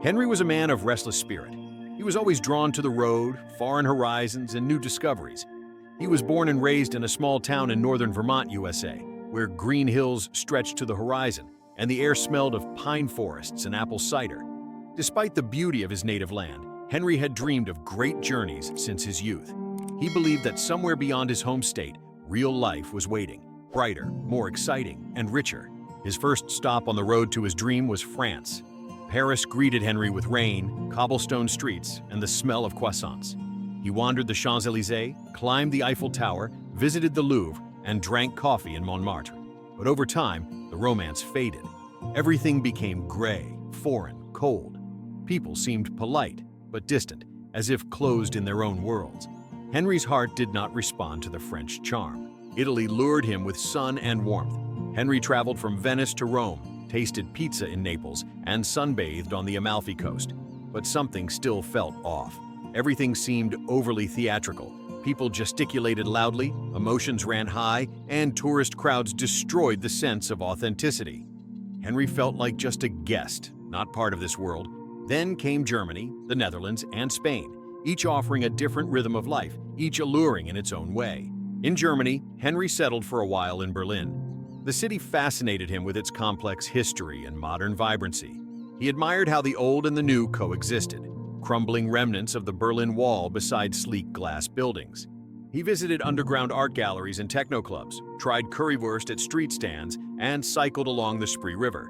Henry was a man of restless spirit. He was always drawn to the road, foreign horizons, and new discoveries. He was born and raised in a small town in northern Vermont, USA, where green hills stretched to the horizon, and the air smelled of pine forests and apple cider. Despite the beauty of his native land, Henry had dreamed of great journeys since his youth. He believed that somewhere beyond his home state, real life was waiting, brighter, more exciting, and richer. His first stop on the road to his dream was France. Paris greeted Henry with rain, cobblestone streets, and the smell of croissants. He wandered the Champs-Élysées, climbed the Eiffel Tower, visited the Louvre, and drank coffee in Montmartre. But over time, the romance faded. Everything became gray, foreign, cold. People seemed polite, but distant, as if closed in their own worlds. Henry's heart did not respond to the French charm. Italy lured him with sun and warmth. Henry traveled from Venice to Rome, tasted pizza in Naples, and sunbathed on the Amalfi Coast. But something still felt off. Everything seemed overly theatrical. People gesticulated loudly, emotions ran high, and tourist crowds destroyed the sense of authenticity. Henry felt like just a guest, not part of this world. Then came Germany, the Netherlands, and Spain, each offering a different rhythm of life, each alluring in its own way. In Germany, Henry settled for a while in Berlin. The city fascinated him with its complex history and modern vibrancy. He admired how the old and the new coexisted, crumbling remnants of the Berlin Wall beside sleek glass buildings. He visited underground art galleries and techno clubs, tried currywurst at street stands, and cycled along the Spree River.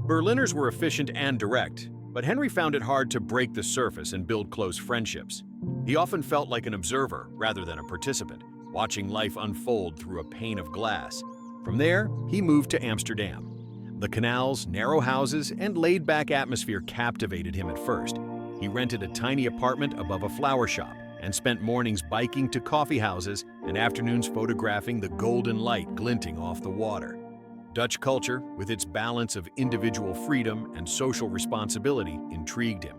Berliners were efficient and direct, but Henry found it hard to break the surface and build close friendships. He often felt like an observer rather than a participant, watching life unfold through a pane of glass. From there, he moved to Amsterdam. The canals, narrow houses, and laid-back atmosphere captivated him at first. He rented a tiny apartment above a flower shop and spent mornings biking to coffee houses and afternoons photographing the golden light glinting off the water. Dutch culture, with its balance of individual freedom and social responsibility, intrigued him.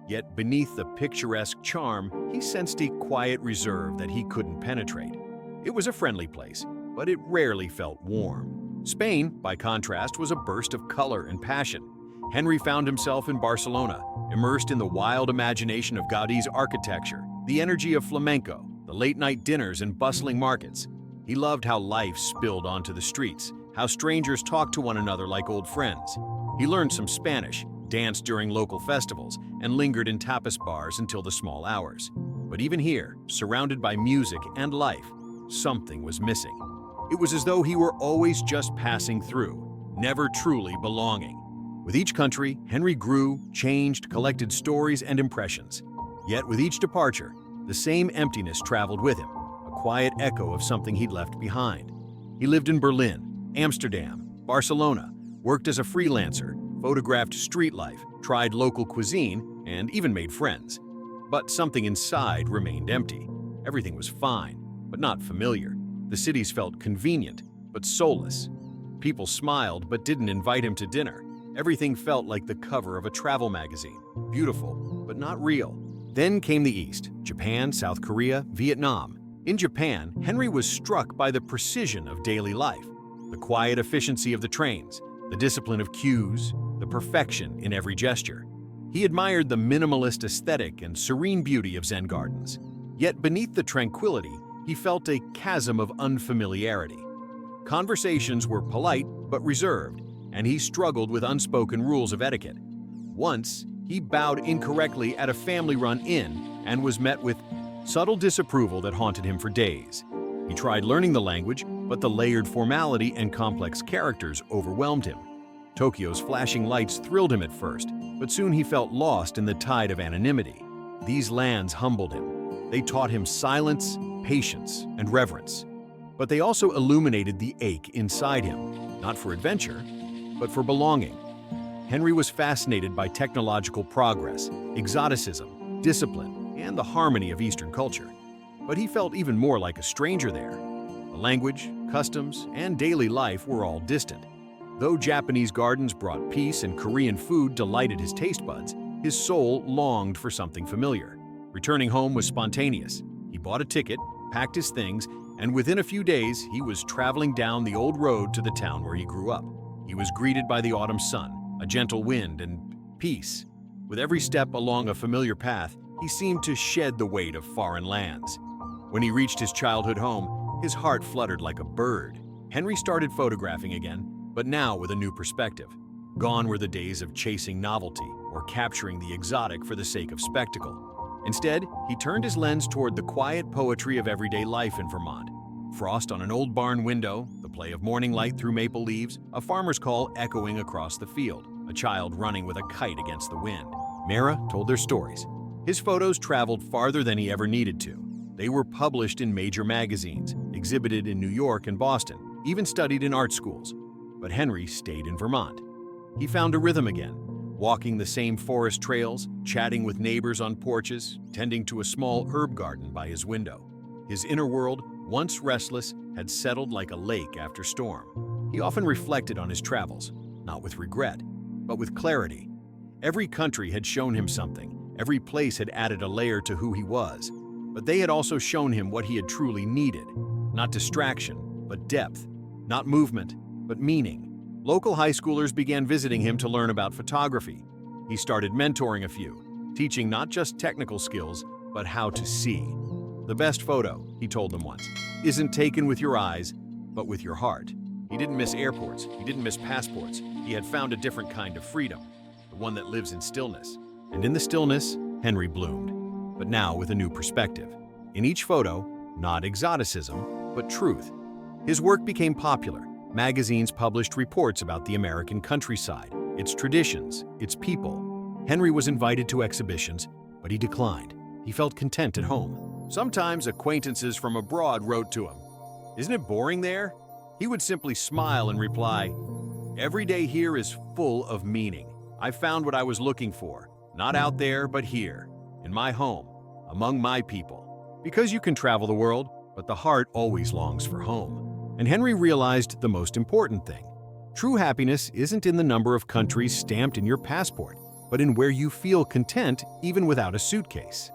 Yet beneath the picturesque charm, he sensed a quiet reserve that he couldn't penetrate. It was a friendly place, but it rarely felt warm. Spain, by contrast, was a burst of color and passion. Henry found himself in Barcelona, immersed in the wild imagination of Gaudi's architecture, the energy of flamenco, the late-night dinners and bustling markets. He loved how life spilled onto the streets, how strangers talked to one another like old friends. He learned some Spanish, danced during local festivals, and lingered in tapas bars until the small hours. But even here, surrounded by music and life, something was missing. It was as though he were always just passing through, never truly belonging. With each country, Henry grew, changed, collected stories and impressions. Yet with each departure, the same emptiness traveled with him, a quiet echo of something he'd left behind. He lived in Berlin, Amsterdam, Barcelona, worked as a freelancer, photographed street life, tried local cuisine, and even made friends. But something inside remained empty. Everything was fine, but not familiar. The cities felt convenient, but soulless. People smiled but didn't invite him to dinner. Everything felt like the cover of a travel magazine, beautiful, but not real. Then came the East, Japan, South Korea, Vietnam. In Japan, Henry was struck by the precision of daily life, the quiet efficiency of the trains, the discipline of queues, the perfection in every gesture. He admired the minimalist aesthetic and serene beauty of Zen gardens. Yet beneath the tranquility, he felt a chasm of unfamiliarity. Conversations were polite but reserved, and he struggled with unspoken rules of etiquette. Once, he bowed incorrectly at a family-run inn and was met with subtle disapproval that haunted him for days. He tried learning the language, but the layered formality and complex characters overwhelmed him. Tokyo's flashing lights thrilled him at first, but soon he felt lost in the tide of anonymity. These lands humbled him. They taught him silence, patience, and reverence. But they also illuminated the ache inside him, not for adventure, but for belonging. Henry was fascinated by technological progress, exoticism, discipline, and the harmony of Eastern culture. But he felt even more like a stranger there. The language, customs, and daily life were all distant. Though Japanese gardens brought peace and Korean food delighted his taste buds, his soul longed for something familiar. Returning home was spontaneous. He bought a ticket, packed his things, and within a few days, he was traveling down the old road to the town where he grew up. He was greeted by the autumn sun, a gentle wind, and peace. With every step along a familiar path, he seemed to shed the weight of foreign lands. When he reached his childhood home, his heart fluttered like a bird. Henry started photographing again, but now with a new perspective. Gone were the days of chasing novelty or capturing the exotic for the sake of spectacle. Instead, he turned his lens toward the quiet poetry of everyday life in Vermont. Frost on an old barn window, the play of morning light through maple leaves, a farmer's call echoing across the field, a child running with a kite against the wind. Mara told their stories. His photos traveled farther than he ever needed to. They were published in major magazines, exhibited in New York and Boston, even studied in art schools. But Henry stayed in Vermont. He found a rhythm again, walking the same forest trails, chatting with neighbors on porches, tending to a small herb garden by his window. His inner world, once restless, had settled like a lake after storm. He often reflected on his travels, not with regret, but with clarity. Every country had shown him something, every place had added a layer to who he was, but they had also shown him what he had truly needed. Not distraction, but depth. Not movement, but meaning. Local high schoolers began visiting him to learn about photography. He started mentoring a few, teaching not just technical skills, but how to see. The best photo, he told them once, isn't taken with your eyes, but with your heart. He didn't miss airports, he didn't miss passports. He had found a different kind of freedom, the one that lives in stillness. And in the stillness, Henry bloomed, but now with a new perspective. In each photo, not exoticism, but truth. His work became popular. Magazines published reports about the American countryside, its traditions, its people. Henry was invited to exhibitions, but he declined. He felt content at home. Sometimes acquaintances from abroad wrote to him, "Isn't it boring there?" He would simply smile and reply, "Every day here is full of meaning. I found what I was looking for, not out there, but here, in my home, among my people." Because you can travel the world, but the heart always longs for home. And Henry realized the most important thing. True happiness isn't in the number of countries stamped in your passport, but in where you feel content even without a suitcase.